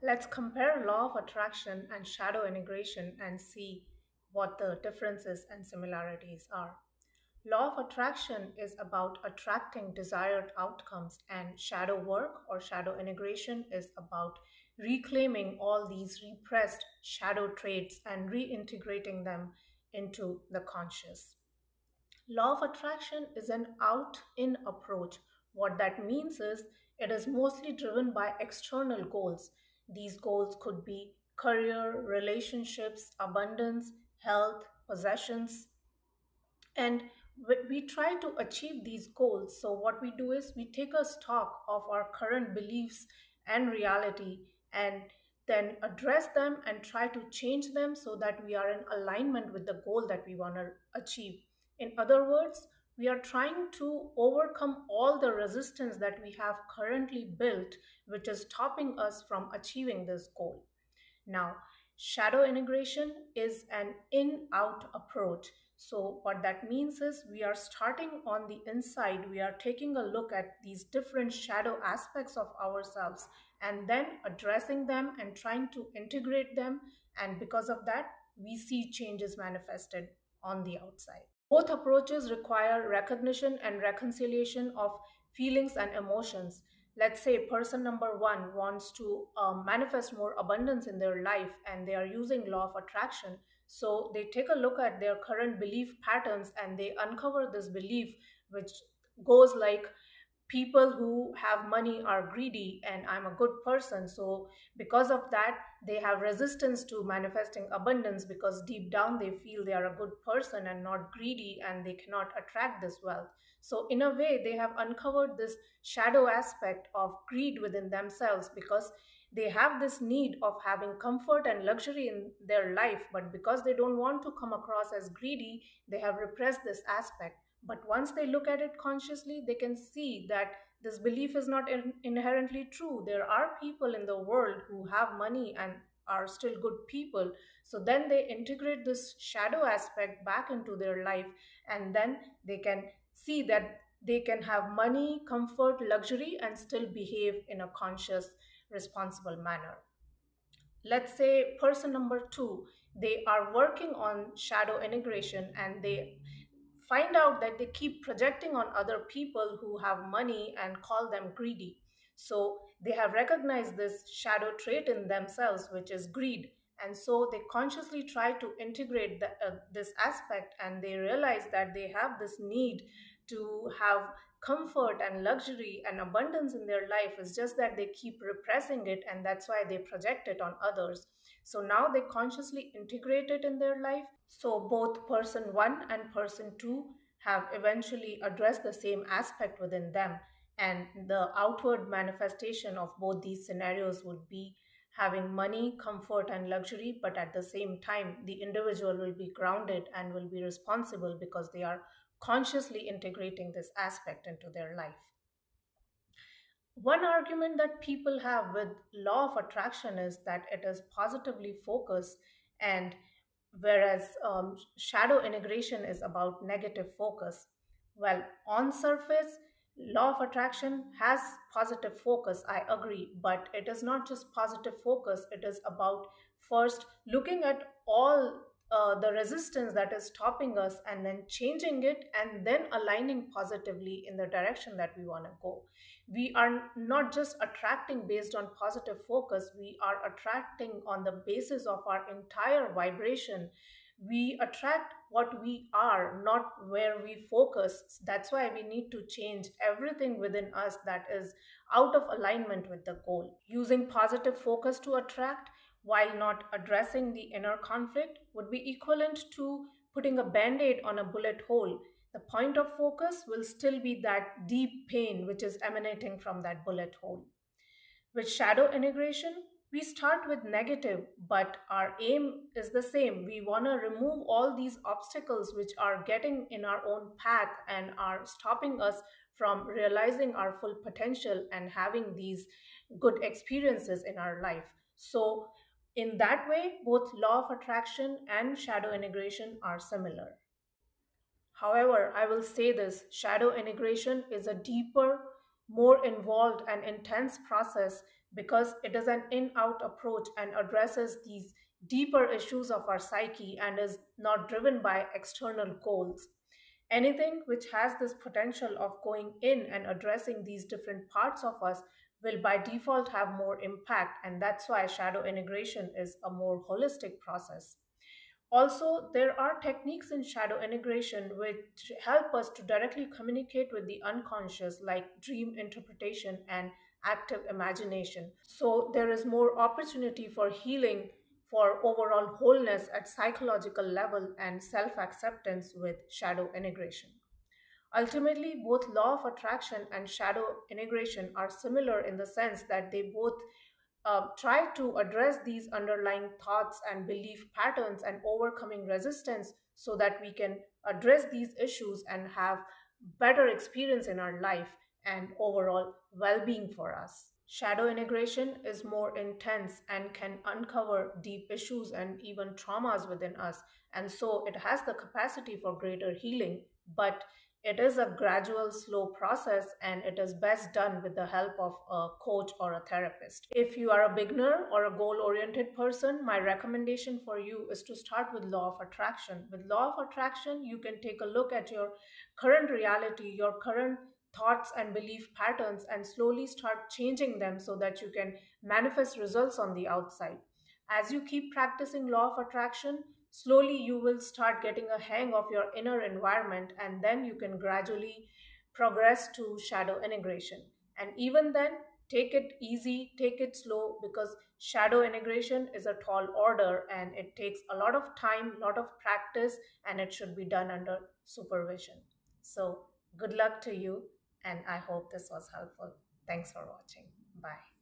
Let's compare law of attraction and shadow integration and see what the differences and similarities are. Law of attraction is about attracting desired outcomes, and shadow work or shadow integration is about reclaiming all these repressed shadow traits and reintegrating them into the conscious. Law of attraction is an out in approach. What that means is it is mostly driven by external goals. These goals could be career, relationships, abundance, health, possessions, and we try to achieve these goals. So what we do is we take a stock of our current beliefs and reality, and then address them and try to change them so that we are in alignment with the goal that we want to achieve. In other words, we are trying to overcome all the resistance that we have currently built, which is stopping us from achieving this goal. Now, shadow integration is an in out approach. So, what that means is we are starting on the inside, we are taking a look at these different shadow aspects of ourselves and then addressing them and trying to integrate them. And because of that, we see changes manifested on the outside. Both approaches require recognition and reconciliation of feelings and emotions. Let's say person number one wants to manifest more abundance in their life and they are using law of attraction. So they take a look at their current belief patterns and they uncover this belief, which goes like, people who have money are greedy and I'm a good person. So because of that, they have resistance to manifesting abundance because deep down they feel they are a good person and not greedy and they cannot attract this wealth. So in a way, they have uncovered this shadow aspect of greed within themselves because they have this need of having comfort and luxury in their life, but because they don't want to come across as greedy, they have repressed this aspect. But once they look at it consciously, they can see that this belief is not inherently true. There are people in the world who have money and are still good people. So then they integrate this shadow aspect back into their life, and then they can see that they can have money, comfort, luxury, and still behave in a conscious, responsible manner. Let's say person number two, they are working on shadow integration and they find out that they keep projecting on other people who have money and call them greedy. So they have recognized this shadow trait in themselves, which is greed. And so they consciously try to integrate this aspect, and they realize that they have this need to have comfort and luxury and abundance in their life. It's just that they keep repressing it, and that's why they project it on others. So now they consciously integrate it in their life. So both person one and person two have eventually addressed the same aspect within them. And the outward manifestation of both these scenarios would be having money, comfort, and luxury, but at the same time, the individual will be grounded and will be responsible because they are consciously integrating this aspect into their life. One argument that people have with law of attraction is that it is positively focused, and whereas shadow integration is about negative focus. Well, on surface, law of attraction has positive focus, I agree, but it is not just positive focus. It is about first looking at all the resistance that is stopping us and then changing it and then aligning positively in the direction that we want to go. We are not just attracting based on positive focus, we are attracting on the basis of our entire vibration. We attract what we are, not where we focus. That's why we need to change everything within us that is out of alignment with the goal. Using positive focus to attract while not addressing the inner conflict would be equivalent to putting a band aid on a bullet hole. The point of focus will still be that deep pain which is emanating from that bullet hole. With shadow integration, we start with negative, but our aim is the same. We want to remove all these obstacles which are getting in our own path and are stopping us from realizing our full potential and having these good experiences in our life. So, in that way, both law of attraction and shadow integration are similar. However, I will say this, shadow integration is a deeper, more involved, and intense process because it is an in out approach and addresses these deeper issues of our psyche and is not driven by external goals. Anything which has this potential of going in and addressing these different parts of us will by default have more impact, and that's why shadow integration is a more holistic process. Also, there are techniques in shadow integration which help us to directly communicate with the unconscious, like dream interpretation and active imagination. So, there is more opportunity for healing, for overall wholeness at psychological level and self acceptance with shadow integration. Ultimately, both law of attraction and shadow integration are similar in the sense that they both try to address these underlying thoughts and belief patterns and overcoming resistance so that we can address these issues and have better experience in our life and overall well-being for us. Shadow integration is more intense and can uncover deep issues and even traumas within us, and so it has the capacity for greater healing, but it is a gradual, slow process, and it is best done with the help of a coach or a therapist. If you are a beginner or a goal oriented person, my recommendation for you is to start with law of attraction. With law of attraction, you can take a look at your current reality, your current thoughts and belief patterns, and slowly start changing them so that you can manifest results on the outside. As you keep practicing law of attraction, slowly you will start getting a hang of your inner environment, and then you can gradually progress to shadow integration. And even then, take it easy, take it slow, because shadow integration is a tall order and it takes a lot of time, a lot of practice, and it should be done under supervision. So good luck to you, and I hope this was helpful. Thanks for watching. Bye.